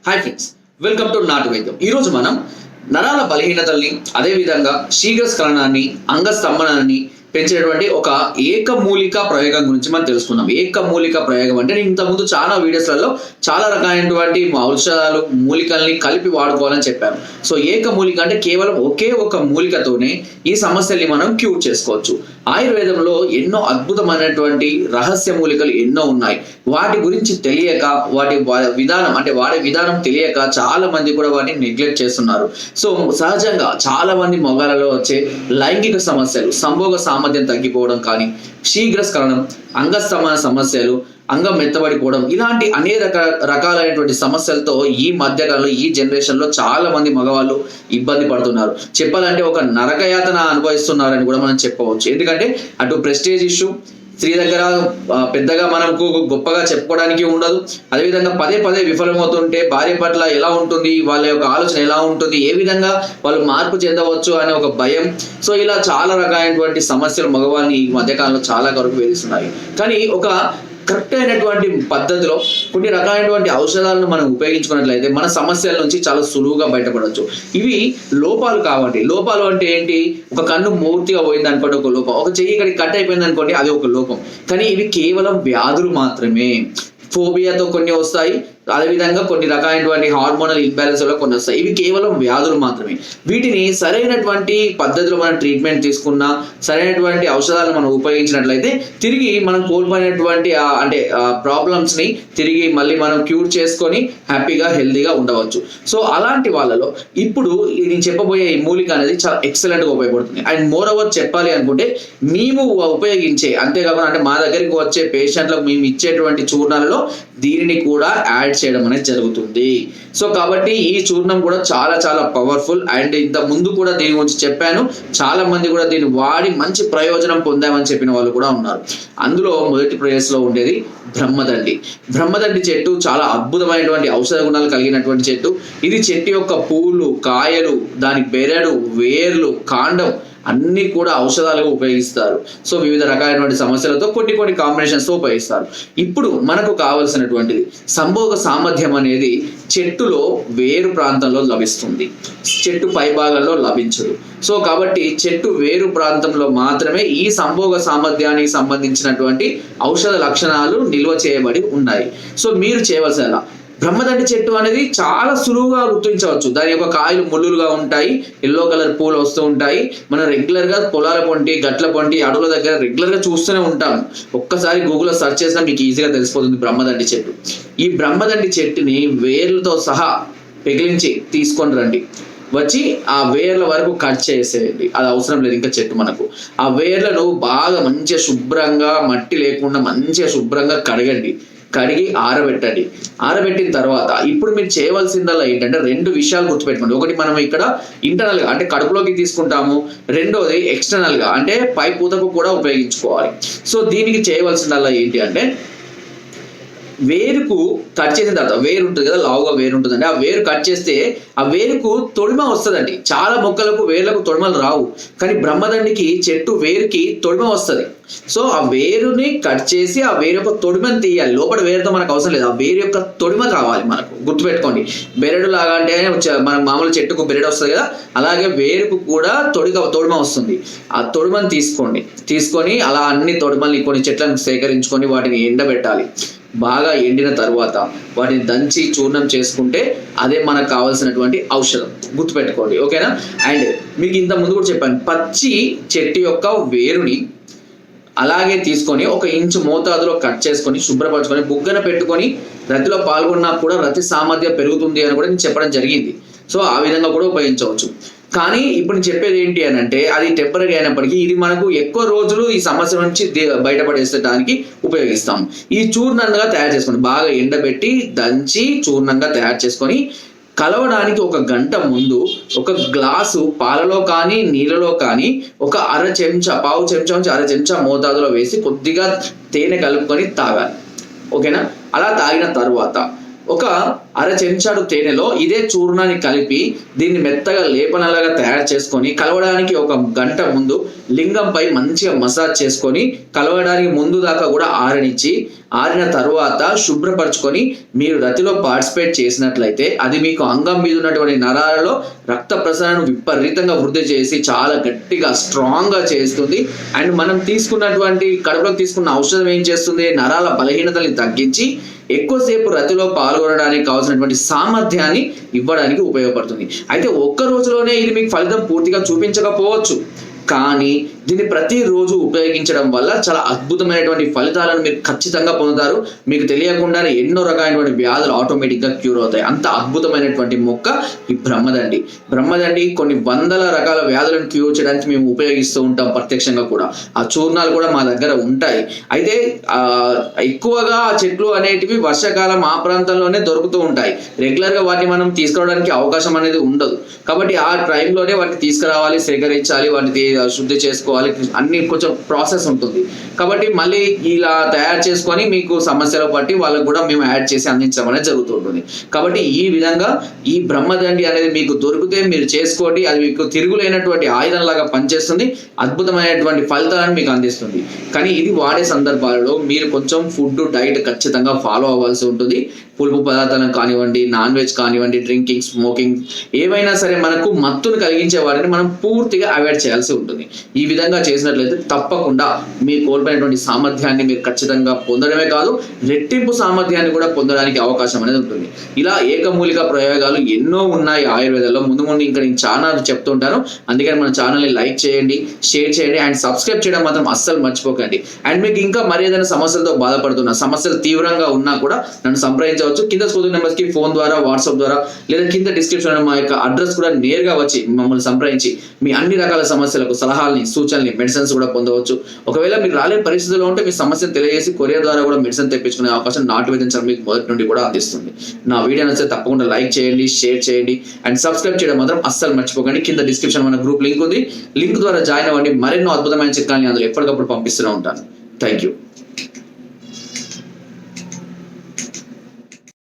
Hi friends, welcome to నాటు వైద్యం. ఈరోజు మనం నరాల బలహీనతల్ని, అదేవిధంగా శీఘ్రస్ఖలనాన్ని, అంగస్తంభనాన్ని పెంచేటువంటి ఒక ఏకమూలిక ప్రయోగం గురించి మనం తెలుసుకుందాం. ఏకమూలిక ప్రయోగం అంటే నేను ఇంతకుముందు చాలా వీడియోస్లలో చాలా రకాలైనటువంటి ఔషధాలు, మూలికల్ని కలిపి వాడుకోవాలని చెప్పాను. సో ఏకమూలిక అంటే కేవలం ఒకే ఒక మూలికతోనే ఈ సమస్యల్ని మనం క్యూర్ చేసుకోవచ్చు. ఆయుర్వేదంలో ఎన్నో అద్భుతమైనటువంటి రహస్య మూలికలు ఎన్నో ఉన్నాయి. వాటి గురించి తెలియక, వాటి విధానం అంటే వాడే విధానం తెలియక చాలా మంది కూడా వాటిని నెగ్లెక్ట్ చేస్తున్నారు. సో సహజంగా చాలా మంది మొగాలలో వచ్చే లైంగిక సమస్యలు, సంభోగ సామర్థ్యం తగ్గిపోవడం కానీ, శీఘ్రస్ఖలనం, అంగస్తంభన సమస్యలు, అంగం మెత్తబడిపోవడం, ఇలాంటి అనేక రకాలైనటువంటి సమస్యలతో ఈ మధ్యకాలంలో ఈ జనరేషన్ లో చాలా మంది మగవాళ్ళు ఇబ్బంది పడుతున్నారు. చెప్పాలంటే ఒక నరకయాతన అనుభవిస్తున్నారని కూడా మనం చెప్పవచ్చు. ఎందుకంటే అటు ప్రెస్టేజ్ ఇష్యూ, స్త్రీ దగ్గర పెద్దగా మనకు గొప్పగా చెప్పుకోవడానికి ఉండదు. అదేవిధంగా పదే పదే విఫలమవుతుంటే భార్య పట్ల ఎలా ఉంటుంది, వాళ్ళ యొక్క ఆలోచన ఎలా ఉంటుంది, ఏ విధంగా వాళ్ళు మార్పు చెందవచ్చు అనే ఒక భయం. సో ఇలా చాలా రకాలైనటువంటి సమస్యలు మగవాళ్ళని ఈ మధ్యకాలంలో చాలా వరకు వేధిస్తున్నాయి. కానీ ఒక కరెక్ట్ అయినటువంటి పద్ధతిలో కొన్ని రకాలైనటువంటి ఔషధాలను మనం ఉపయోగించుకున్నట్లయితే మన సమస్యల నుంచి చాలా సులువుగా బయటపడవచ్చు. ఇవి లోపాలు కావండి. లోపాలు అంటే ఏంటి? ఒక కన్ను పూర్తిగా పోయింది అనుకోండి, ఒక లోపం. ఒక చెయ్యి ఇక్కడికి కట్ అయిపోయింది అనుకోండి, అది ఒక లోపం. కానీ ఇవి కేవలం వ్యాధులు మాత్రమే. ఫోబియాతో కొన్ని వస్తాయి, అదేవిధంగా కొన్ని రకాలైనటువంటి హార్మోనల్ ఇంబ్యాలెన్స్ వల్ల కొన్ని వస్తాయి. ఇవి కేవలం వ్యాధులు మాత్రమే. వీటిని సరైనటువంటి పద్ధతిలో మనం ట్రీట్మెంట్ తీసుకున్నా, సరైనటువంటి ఔషధాలను మనం ఉపయోగించినట్లయితే తిరిగి మనం కోల్పోయినటువంటి ప్రాబ్లమ్స్ ని తిరిగి మళ్ళీ మనం క్యూర్ చేసుకొని హ్యాపీగా హెల్దీగా ఉండవచ్చు. సో అలాంటి వాళ్ళలో ఇప్పుడు నేను చెప్పబోయే ఈ మూలిక అనేది చాలా ఎక్సలెంట్ గా ఉపయోగపడుతుంది. అండ్ మోర్ ఓవర్ చెప్పాలి అనుకుంటే మేము ఉపయోగించే, అంతేకాకుండా అంటే మా దగ్గరికి వచ్చే పేషెంట్లకు మేము ఇచ్చేటువంటి చూర్ణాలలో దీనిని కూడా యాడ్ చేయడం అనేది జరుగుతుంది. సో కాబట్టి ఈ చూర్ణం కూడా చాలా చాలా పవర్ఫుల్. అండ్ ఇంత ముందు కూడా దీని గురించి చెప్పాను. చాలా మంది కూడా దీన్ని వాడి మంచి ప్రయోజనం పొందామని చెప్పిన వాళ్ళు కూడా ఉన్నారు. అందులో మొదటి ప్లేస్ లో ఉండేది బ్రహ్మదండి. బ్రహ్మదండి చెట్టు చాలా అద్భుతమైనటువంటి ఔషధ గుణాలు కలిగినటువంటి చెట్టు. ఇది చెట్టు యొక్క పూలు, కాయలు, దాని బెరడు, వేర్లు, కాండం అన్ని కూడా ఔషధాలుగా ఉపయోగిస్తారు. సో వివిధ రకాలైనటువంటి సమస్యలతో కొన్ని కాంబినేషన్స్ తో ఉపయోగిస్తారు. ఇప్పుడు మనకు కావలసినటువంటిది సంభోగ సామర్థ్యం అనేది చెట్టులో వేరు ప్రాంతంలో లభిస్తుంది, చెట్టు పై భాగంలో లభించదు. సో కాబట్టి చెట్టు వేరు ప్రాంతంలో మాత్రమే ఈ సంభోగ సామర్థ్యానికి సంబంధించినటువంటి ఔషధ లక్షణాలు నిల్వ చేయబడి ఉన్నాయి. సో మీరు చేయవలసిన బ్రహ్మదండి చెట్టు అనేది చాలా సులువుగా గుర్తించవచ్చు. దాని యొక్క కాయలు ముళ్ళులుగా ఉంటాయి, ఎల్లో కలర్ పూలు వస్తూ ఉంటాయి. మనం రెగ్యులర్ గా పొలాల పొంటి, గట్ల పొంటి, అడవుల దగ్గర రెగ్యులర్ గా చూస్తూనే ఉంటాం. ఒక్కసారి గూగుల్లో సెర్చ్ చేసినా మీకు ఈజీగా తెలిసిపోతుంది బ్రహ్మదండి చెట్టు. ఈ బ్రహ్మదండి చెట్టుని వేర్లతో సహా పెగిలించి తీసుకొని రండి. వచ్చి ఆ వేర్ల వరకు కట్ చేసేయండి. అది అవసరం లేదు ఇంకా చెట్టు మనకు. ఆ వేర్లను బాగా మంచిగా శుభ్రంగా, మట్టి లేకుండా మంచిగా శుభ్రంగా కడిగి ఆరబెట్టండి. ఆరబెట్టిన తర్వాత ఇప్పుడు మీరు చేయవలసిందల్లా ఏంటంటే రెండు విషయాలు గుర్తుపెట్టుకోండి. ఒకటి మనం ఇక్కడ ఇంటర్నల్ గా అంటే కడుపులోకి తీసుకుంటాము, రెండోది ఎక్స్టర్నల్ గా అంటే పై పూతకు కూడా ఉపయోగించుకోవాలి. సో దీనికి చేయవలసిందల్లా ఏంటి అంటే వేరుకు కట్ చేసిన తర్వాత, వేరు ఉంటుంది కదా, లావుగా వేరు ఉంటుందండి. ఆ వేరు కట్ చేస్తే ఆ వేరుకు తొడిమ వస్తుందండి. చాలా మొక్కలకు వేర్లకు తొడిమలు రావు, కానీ బ్రహ్మదండికి చెట్టు వేరుకి తొడిమ వస్తుంది. సో ఆ వేరుని కట్ చేసి ఆ వేరు యొక్క తొడిమని తీయాలి. లోపల వేరుతో మనకు అవసరం లేదు, ఆ వేరు యొక్క తొడిమ కావాలి మనకు. గుర్తుపెట్టుకోండి, బెరడు లాగా అంటే మన మామూలు చెట్టుకు బెరడు వస్తుంది కదా, అలాగే వేరుకు కూడా తొడిమ వస్తుంది. ఆ తొడిమని తీసుకొని అలా అన్ని తొడిమల్ని కొన్ని చెట్లను సేకరించుకొని వాటిని ఎండబెట్టాలి. బాగా ఎండిన తర్వాత వాటిని దంచి చూర్ణం చేసుకుంటే అదే మనకు కావాల్సినటువంటి ఔషధం. గుర్తుపెట్టుకోండి, ఓకేనా? అండ్ మీకు ఇంత ముందు కూడా చెప్పాను, పచ్చి చెట్టు యొక్క వేరుని అలాగే తీసుకొని 1 ఇంచు మోతాదులో కట్ చేసుకొని శుభ్రపరచుకొని బుగ్గన పెట్టుకొని రతిలో పాల్గొన్నా కూడా రతి సామర్థ్యం పెరుగుతుంది అని కూడా నేను చెప్పడం జరిగింది. సో ఆ విధంగా కూడా ఉపయోగించవచ్చు. కానీ ఇప్పుడు నేను చెప్పేది ఏంటి అని అంటే అది టెంపరీ అయినప్పటికీ ఇది మనకు ఎక్కువ రోజులు ఈ సమస్య నుంచి బయటపడేసడానికి ఉపయోగిస్తాం. ఈ చూర్ణంగా తయారు చేసుకొని బాగా ఎండబెట్టి దంచి చూర్ణంగా తయారు చేసుకొని కలవడానికి 1 గంట ముందు 1 గ్లాసు పాలలో కానీ నీళ్ళలో కానీ ఒక పావు చెంచా నుంచి అర చెంచా మోతాదులో వేసి కొద్దిగా తేనె కలుపుకొని తాగాలి. ఓకేనా? అలా తాగిన తర్వాత ఒక అర చెంచాడు తేనెలో ఇదే చూర్ణాన్ని కలిపి దీన్ని మెత్తగా లేపనలాగా తయారు చేసుకొని కలవడానికి ఒక గంట ముందు లింగంపై మంచిగా మసాజ్ చేసుకొని కలవడానికి ముందు దాకా కూడా ఆరనిచ్చి ఆరిన తర్వాత శుభ్రపరచుకొని మీరు రతిలో పార్టిసిపేట్ చేసినట్లయితే అది మీకు అంగం మీద ఉన్నటువంటి నరాలలో రక్త ప్రసరణను విపరీతంగా వృద్ధి చేసి చాలా గట్టిగా స్ట్రాంగ్ గా చేస్తుంది. అండ్ మనం తీసుకున్నటువంటి కడుపులోకి తీసుకున్న ఔషధం ఏం చేస్తుంది, నరాల బలహీనతల్ని తగ్గించి ఎక్కువసేపు రతిలో పాల్గొనడానికి కావాల్సినటువంటి సామర్థ్యాన్ని ఇవ్వడానికి ఉపయోగపడుతుంది. అయితే ఒక్క రోజులోనే ఇది మీకు ఫలితం పూర్తిగా చూపించకపోవచ్చు, కానీ దీన్ని ప్రతిరోజు ఉపయోగించడం వల్ల చాలా అద్భుతమైనటువంటి ఫలితాలను మీరు ఖచ్చితంగా పొందుతారు. మీకు తెలియకుండానే ఎన్నో రకాలైనటువంటి వ్యాధులు ఆటోమేటిక్గా క్యూర్ అవుతాయి. అంత అద్భుతమైనటువంటి మొక్క ఈ బ్రహ్మదండి. బ్రహ్మదండి కొన్ని వందల రకాల వ్యాధులను క్యూర్ చేయడానికి మేము ఉపయోగిస్తూ ఉంటాం ప్రత్యక్షంగా కూడా. ఆ చూర్ణాలు కూడా మా దగ్గర ఉంటాయి. అయితే ఎక్కువగా ఆ చెట్లు అనేటివి వర్షాకాలం ఆ ప్రాంతంలోనే దొరుకుతూ ఉంటాయి. రెగ్యులర్ గా వాటిని మనం తీసుకురావడానికి అవకాశం అనేది ఉండదు. కాబట్టి ఆ టైంలోనే వాటిని తీసుకురావాలి, సేకరించాలి, వాటిని శుద్ధి చేసుకోవాలి, అన్ని కొంచెం ప్రాసెస్ ఉంటుంది. కాబట్టి మళ్ళీ ఇలా తయారు చేసుకొని మీకు సమస్యలు పట్టి వాళ్ళకు కూడా మేము యాడ్ చేసి అందించడం అనేది జరుగుతుంటుంది. కాబట్టి ఈ విధంగా ఈ బ్రహ్మదండి అనేది మీకు దొరికితే మీరు చేసుకోండి. అది మీకు తిరుగులేనటువంటి ఆయుధం లాగా పనిచేస్తుంది, అద్భుతమైనటువంటి ఫలితాలను మీకు అందిస్తుంది. కానీ ఇది వాడే సందర్భాలలో మీరు కొంచెం ఫుడ్ డైట్ ఖచ్చితంగా ఫాలో అవ్వాల్సి ఉంటుంది. పులుపు పదార్థాలను కానివ్వండి, నాన్ వెజ్ కానివ్వండి, డ్రింకింగ్, స్మోకింగ్, ఏవైనా సరే మనకు మత్తును కలిగించే వాటిని మనం పూర్తిగా అవాయిడ్ చేయాల్సి ఉంటుంది. ఈ విధంగా చేసినట్లయితే తప్పకుండా మీ కోల్పోయినటువంటి సామర్థ్యాన్ని మీరు ఖచ్చితంగా పొందడమే కాదు, రెట్టింపు సామర్థ్యాన్ని కూడా పొందడానికి అవకాశం అనేది ఉంటుంది. ఇలా ఏకమూలిక ప్రయోగాలు ఎన్నో ఉన్నాయి ఆయుర్వేదంలో. ముందు ముందు ఇంకా నేను చాలా చెప్తుంటాను. అందుకని మన ఛానల్ని లైక్ చేయండి, షేర్ చేయండి అండ్ సబ్స్క్రైబ్ చేయడం మాత్రం అస్సలు మర్చిపోకండి. అండ్ మీకు ఇంకా మరి ఏదైనా సమస్యలతో బాధపడుతున్నా, సమస్యలు తీవ్రంగా ఉన్నా కూడా నన్ను సంప్రదించవచ్చు. కింద స్కూల్ నెంబర్స్ కి ఫోన్ ద్వారా, వాట్సాప్ ద్వారా, లేదా కింద డిస్క్రిప్షన్ మా యొక్క అడ్రస్ కూడా నేరుగా వచ్చి మమ్మల్ని సంప్రదించి మీ అన్ని రకాల సమస్యలకు సలహాలని, సూచనల్ని, మెడిసిన్స్ కూడా పొందవచ్చు. ఒకవేళ మీరు రాలేని పరిస్థితుల్లో ఉంటే మీ సమస్యను తెలియజేసి కొరియర్ ద్వారా కూడా మెడిసిన్ తెప్పించుకునే అవకాశం నాటు వైద్యం మీకు మొదటి నుండి కూడా అందిస్తుంది. నా వీడియో నచ్చితే తప్పకుండా లైక్ చేయండి, షేర్ చేయండి అండ్ సబ్స్క్రైబ్ చేయడం మాత్రం అస్సలు మర్చిపోకండి. కింద డిస్క్రిప్షన్ మన గ్రూప్ లింక్ ఉంది, లింక్ ద్వారా జాయిన్ అవ్వండి. మరెన్నో అద్భుతమైన చిట్కాలని అందులో ఎప్పటికప్పుడు పంపిస్తూనే ఉంటాను. Thank you.